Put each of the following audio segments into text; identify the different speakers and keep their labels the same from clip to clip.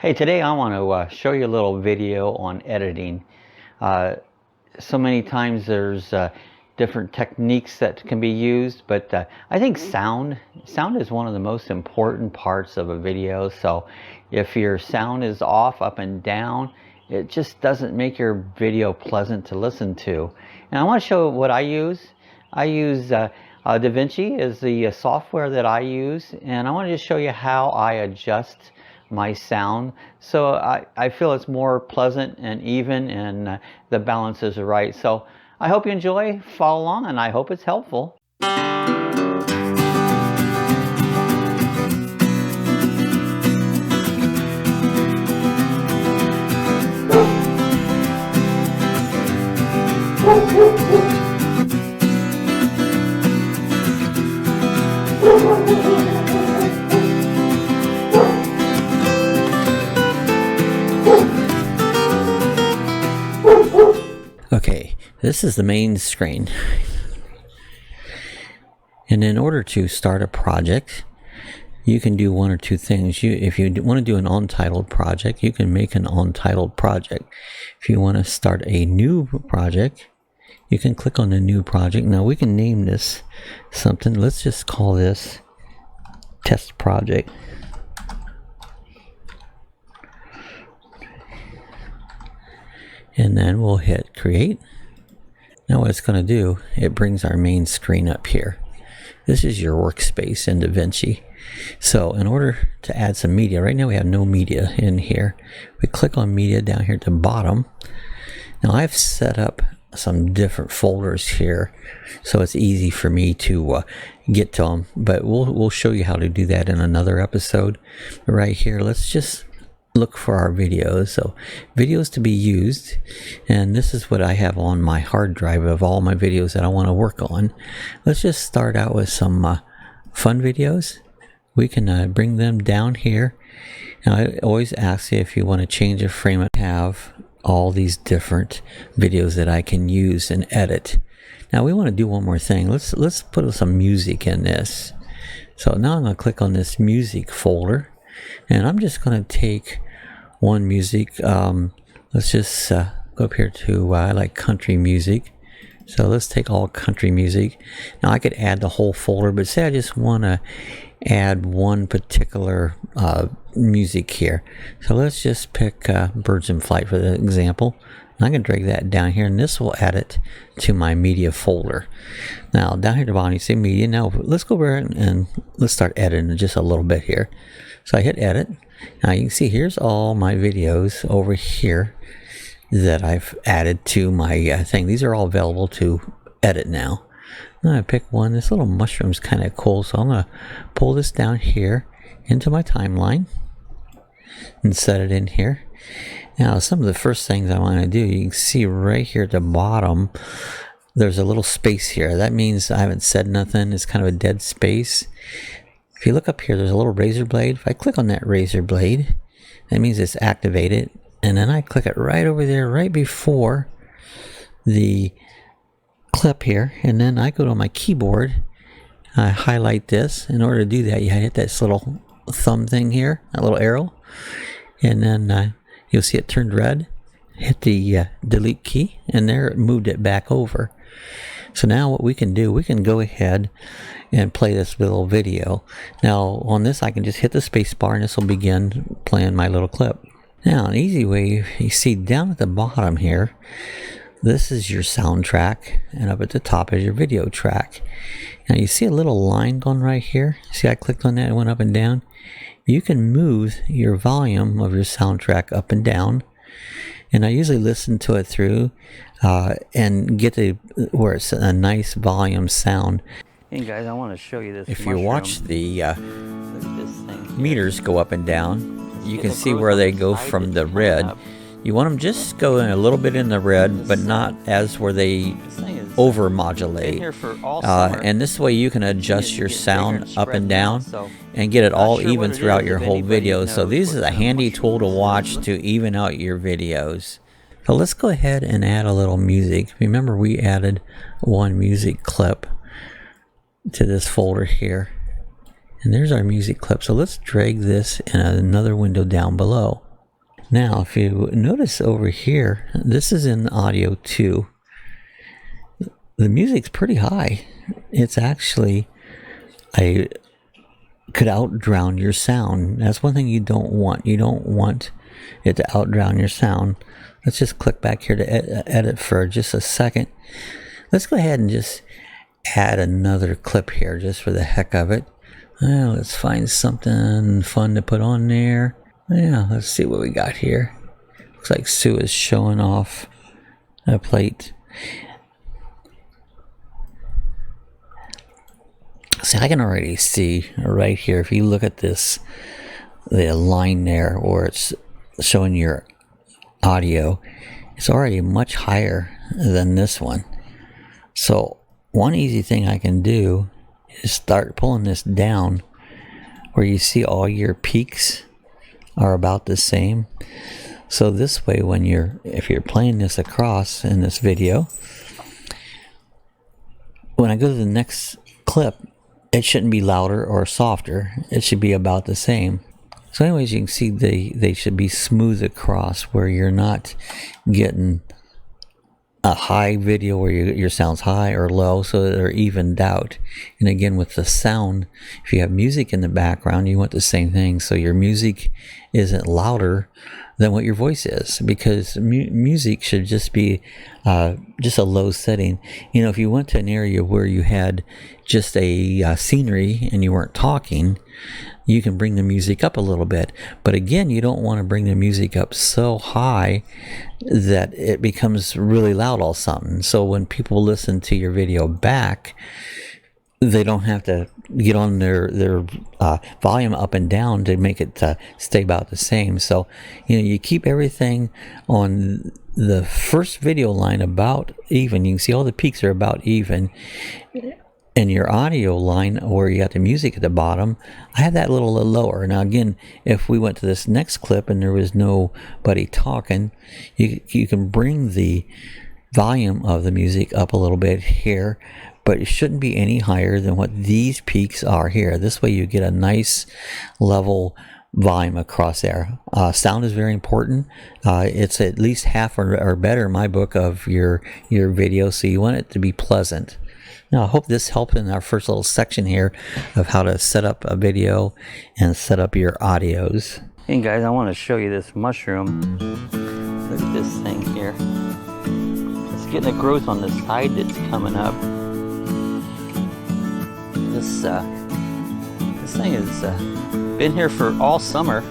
Speaker 1: Hey, today I want to show you a little video on editing. So many times there's different techniques that can be used, but I think sound is one of the most important parts of a video. So if your sound is off, up and down, it just doesn't make your video pleasant to listen to. And I want to show what I use. I use DaVinci is the software that I use, and I want to just show you how I adjust my sound so I feel it's more pleasant and even, and the balance is right. So I hope you enjoy, follow along, and I hope it's helpful. Okay, this is the main screen. And in order to start a project, you can do one or two things. If you want to do an untitled project, you can make an untitled project. If you want to start a new project, you can click on the new project. Now we can name this something. Let's just call this test project. And then we'll hit create. Now what it's going to do, it brings our main screen up here. This is your workspace in DaVinci. So in order to add some media, right now we have no media in here. We click on media down here at the bottom. Now I've set up some different folders here, so it's easy for me to get to them. But we'll show you how to do that in another episode. But right here, let's just look for our videos. So videos to be used, and this is what I have on my hard drive of all my videos that I want to work on. Let's just start out with some fun videos. We can bring them down here. Now I always ask you if you want to change a frame. I have all these different videos that I can use and edit. Now we want to do one more thing. Let's put some music in this. So now I'm going to click on this music folder, and I'm just going to take one music. Let's just go up here to I like country music. So let's take all country music. Now I could add the whole folder, but say I just want to add one particular music here. So let's just pick Birds in Flight for the example. And I can drag that down here, and this will add it to my media folder. Now down here at the bottom you see media. Now let's go over and let's start editing just a little bit here. So I hit edit. Now you can see here's all my videos over here that I've added to my thing. These are all available to edit now. Now I pick one. This little mushroom's kind of cool, so I'm going to pull this down here into my timeline and set it in here. Now some of the first things I want to do, you can see right here at the bottom there's a little space here. That means I haven't said nothing. It's kind of a dead space. If you look up here, there's a little razor blade. If I click on that razor blade, that means it's activated. And then I click it right over there, right before the clip here. And then I go to my keyboard. I highlight this. In order to do that, you hit this little thumb thing here, that little arrow. And then you'll see it turned red. Hit the delete key, and there it moved it back over. So now what we can do, we can go ahead and play this little video. Now on this I can just hit the space bar, and this will begin playing my little clip. Now an easy way, you see down at the bottom here, this is your soundtrack, and up at the top is your video track. Now you see a little line going right here. See I clicked on that and went up and down. You can move your volume of your soundtrack up and down, and I usually listen to it through and get to where it's a nice volume sound. Hey guys, I want to show you this. If you watch the meters go up and down, you can see where they go from the red. You want them just going a little bit in the red, but not as where they over modulate. And this way you can adjust your sound up and down and get it all even throughout your whole video. So this is a handy tool to watch to even out your videos. So let's go ahead and add a little music. Remember we added one music clip to this folder here. And there's our music clip. So let's drag this in another window down below. Now, if you notice over here, this is in audio 2. The music's pretty high. It's actually could outdrown your sound. That's one thing you don't want. You don't want it to outdrown your sound. Let's just click back here to edit for just a second. Let's go ahead and just add another clip here just for the heck of it. Well, let's find something fun to put on there. Yeah, let's see what we got here. Looks like Sue is showing off a plate. See, I can already see right here, if you look at this, the line there where it's showing your audio, it's already much higher than this one. So one easy thing I can do is start pulling this down where you see all your peaks are about the same. So this way, if you're playing this across in this video, when I go to the next clip, it shouldn't be louder or softer. It should be about the same. So anyways, you can see they should be smooth across where you're not getting a high video where your sound's high or low, so they're evened out. And again, with the sound, if you have music in the background, you want the same thing. So your music isn't louder than what your voice is, because music should just be just a low setting. You know, if you went to an area where you had just a scenery and you weren't talking, you can bring the music up a little bit. But again, you don't want to bring the music up so high that it becomes really loud all of a sudden. So when people listen to your video back, they don't have to get on their volume up and down to make it stay about the same. So, you know, you keep everything on the first video line about even. You can see all the peaks are about even. And your audio line, where you got the music at the bottom, I have that a little lower. Now again, if we went to this next clip and there was nobody talking, you can bring the volume of the music up a little bit here, but it shouldn't be any higher than what these peaks are here. This way you get a nice level volume across there. Sound is very important. It's at least half or better in my book of your video, so you want it to be pleasant. Now, I hope this helped in our first little section here of how to set up a video and set up your audios. Hey guys, I want to show you this mushroom. Look at this thing here. It's getting a growth on the side that's coming up. This thing has been here for all summer,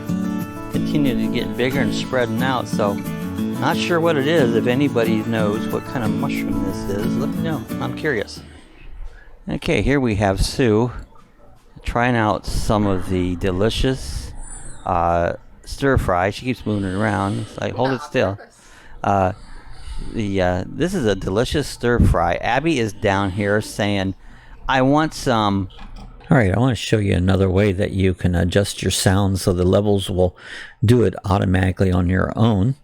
Speaker 1: continuing to get bigger and spreading out. So, not sure what it is. If anybody knows what kind of mushroom this is, let me know. I'm curious. Okay, here we have Sue trying out some of the delicious stir fry. She keeps moving it around. It's like, hold it still. This is a delicious stir fry. Abby is down here saying, I want some. All right, I want to show you another way that you can adjust your sound so the levels will do it automatically on your own.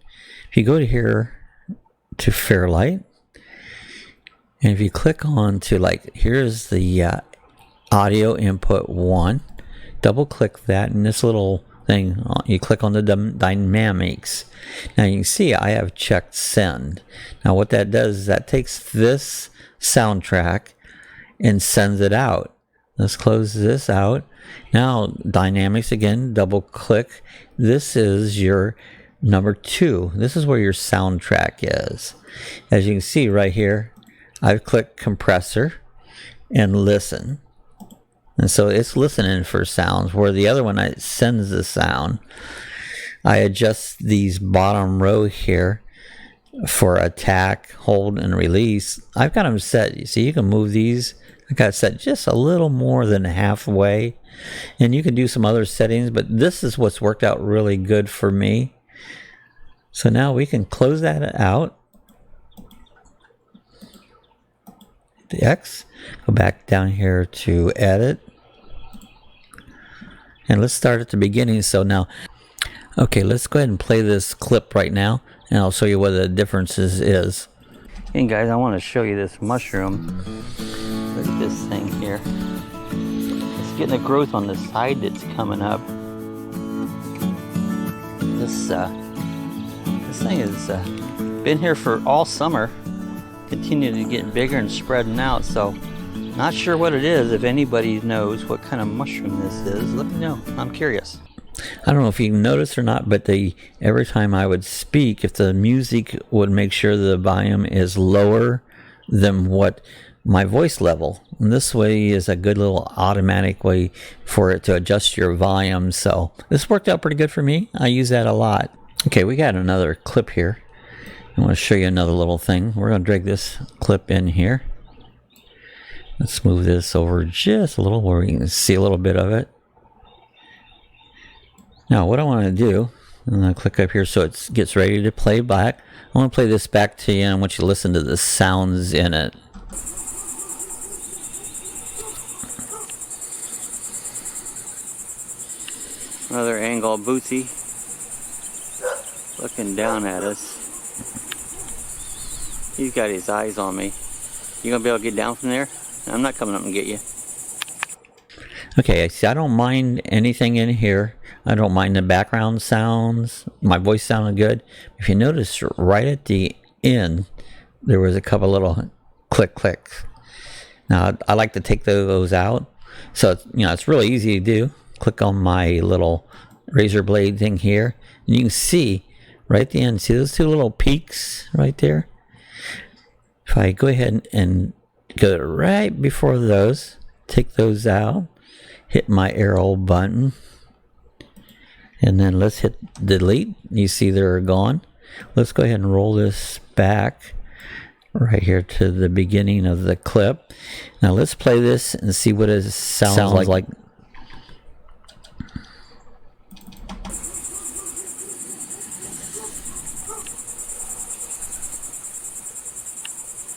Speaker 1: If you go to here to Fairlight, and if you click on to, like, here's the audio input 1, double click that, and this little thing, you click on the dynamics. Now you can see I have checked send. Now what that does is that takes this soundtrack and sends it out. Let's close this out. Now dynamics again, double click. This is your number 2. This is where your soundtrack is. As you can see right here, I've clicked compressor and listen. And so it's listening for sounds, where the other one, it sends the sound. I adjust these bottom row here for attack, hold, and release. I've got them set. You see, you can move these. I got it set just a little more than halfway. And you can do some other settings, but this is what's worked out really good for me. So now we can close that out. The X, go back down here to edit, and let's start at the beginning. So now, okay, let's go ahead and play this clip right now, and I'll show you what the differences is. Hey guys, I want to show you this mushroom. Look at this thing here. It's getting a growth on the side that's coming up. This This thing has been here for all summer, continuing to get bigger and spreading out, so not sure what it is. If anybody knows what kind of mushroom this is, let me know. I'm curious. I don't know if you noticed or not, but every time I would speak, if the music would make sure the volume is lower than what my voice level. And this way is a good little automatic way for it to adjust your volume. So this worked out pretty good for me. I use that a lot. Okay, we got another clip here. I want to show you another little thing. We're going to drag this clip in here. Let's move this over just a little where we can see a little bit of it. Now what I want to do, I'm going to click up here so it gets ready to play back. I want to play this back to you and I want you to listen to the sounds in it. Another angle bootsy looking down at us. He's got his eyes on me. You gonna be able to get down from there? I'm not coming up and get you. Okay, see, I don't mind anything in here. I don't mind the background sounds. My voice sounded good. If you notice, right at the end, there was a couple little clicks. Now, I like to take those out. So, it's really easy to do. Click on my little razor blade thing here. And you can see right at the end, see those two little peaks right there? If I go ahead and go right before those, take those out, hit my arrow button, and then let's hit delete. You see they're gone. Let's go ahead and roll this back right here to the beginning of the clip. Now let's play this and see what it sounds like.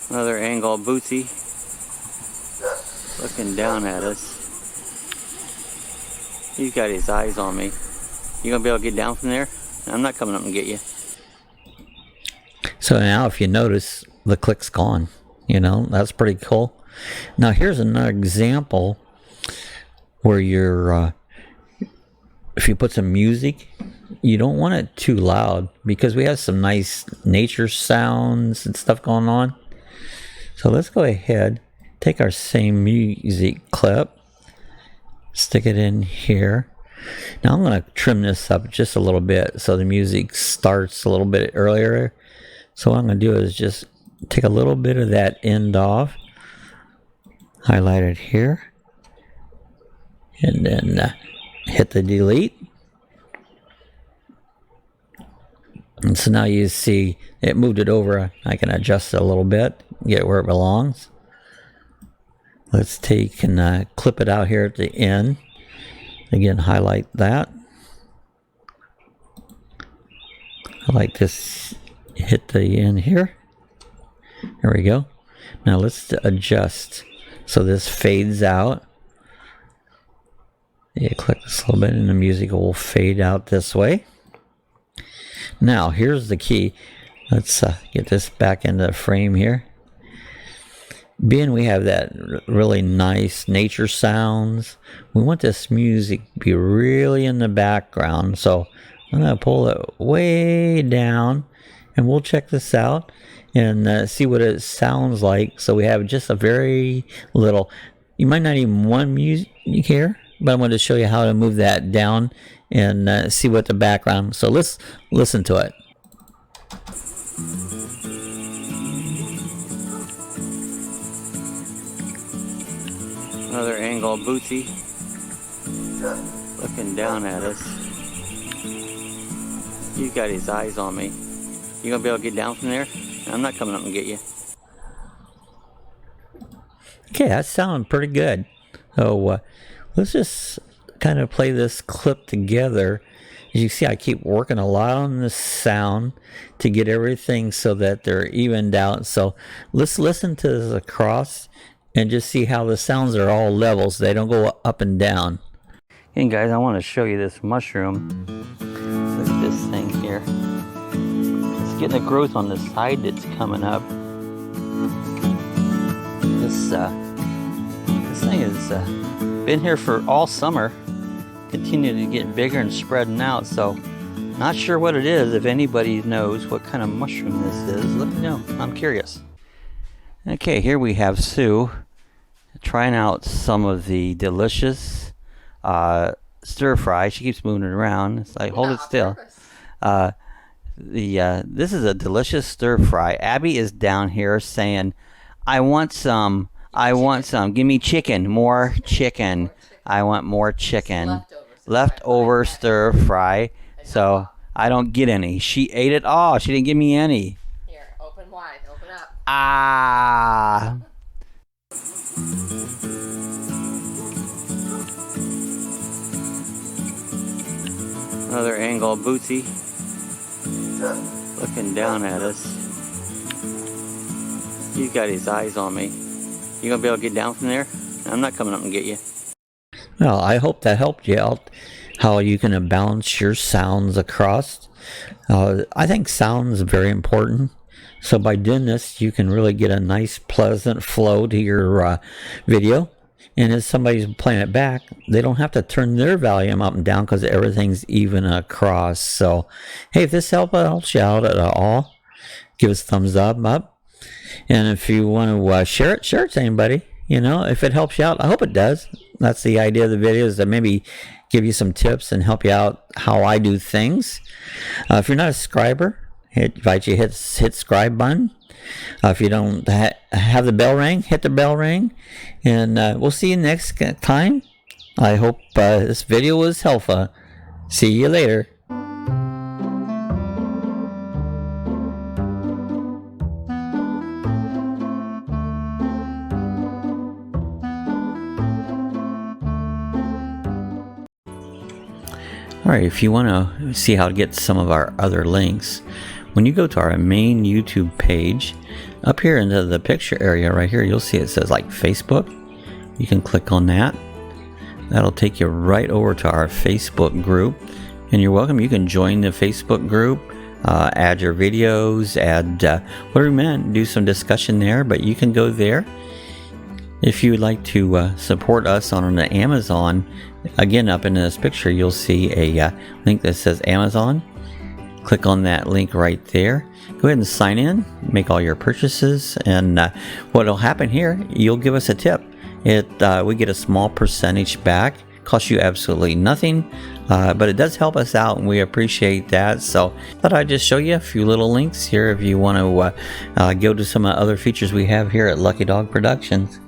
Speaker 1: Another angle bootsy looking down at us. He's got his eyes on me. You gonna be able to get down from there? I'm not coming up and get you. So now if you notice, the click's gone. That's pretty cool. Now here's another example where if you put some music, you don't want it too loud because we have some nice nature sounds and stuff going on. So let's go ahead, take our same music clip, stick it in here. Now I'm going to trim this up just a little bit so the music starts a little bit earlier. So what I'm going to do is just take a little bit of that end off, highlight it here, and then hit the delete. And so now you see it moved it over. I can adjust it a little bit, get it where it belongs. Let's take and clip it out here at the end. Again, highlight that. I like this, hit the end here. There we go. Now let's adjust so this fades out. You click this a little bit and the music will fade out this way. Now here's the key. Let's get this back into the frame here. Being we have that really nice nature sounds, we want this music to be really in the background. So I'm going to pull it way down and we'll check this out and see what it sounds like. So we have just a very little, you might not even want music here, but I'm going to show you how to move that down and see what the background. So let's listen to it. Another angle bootsy looking down at us. He's got his eyes on me. You gonna be able to get down from there? I'm not coming up and get you. Okay, that's sounding pretty good. So let's just kind of play this clip together. As you see, I keep working a lot on this sound to get everything so that they're evened out. So let's listen to this across and just see how the sounds are all level so they don't go up and down. And guys, I want to show you this mushroom. Look at this thing here. It's getting a growth on the side that's coming up. This thing has been here for all summer, continuing to get bigger and spreading out. So Not sure what it is. If anybody knows what kind of mushroom this is, let me know. I'm curious. Okay, here we have Sue trying out some of the delicious stir fry. She keeps moving it around. It's like, hold it still. This is a delicious stir fry. Abby is down here saying, I want some. I want some. Give me chicken. More chicken. I want more chicken. Leftover stir fry. So I don't get any. She ate it all. She didn't give me any.
Speaker 2: Here, open wide. Open up.
Speaker 1: Ah. Another angle of Bootsy looking down at us. He's got his eyes on me. You gonna be able to get down from there? I'm not coming up and get you. Well, I hope that helped you out. How you can balance your sounds across. I think sound is very important. So by doing this, you can really get a nice, pleasant flow to your video. And as somebody's playing it back, they don't have to turn their volume up and down because everything's even across. So, hey, if this helps you out at all, give us a thumbs up. And if you want to share it to anybody. You know, if it helps you out, I hope it does. That's the idea of the video, is to maybe give you some tips and help you out how I do things. If you're not a subscriber, invite you to hit subscribe button. If you don't have the bell ring, hit the bell ring. And we'll see you next time. I hope this video was helpful. See you later. Alright, if you want to see how to get some of our other links, when you go to our main YouTube page, up here into the picture area right here, you'll see it says like Facebook. You can click on that. That'll take you right over to our Facebook group. And you're welcome. You can join the Facebook group, add your videos, add whatever you meant, do some discussion there, but you can go there. If you would like to support us on the Amazon, again, up in this picture, you'll see a link that says Amazon. Click on that link right there. Go ahead and sign in, make all your purchases, and what will happen here, you'll give us a tip. We get a small percentage back. Costs you absolutely nothing, but it does help us out, and we appreciate that. So thought I'd just show you a few little links here if you want to go to some other features we have here at Lucky Dog Productions.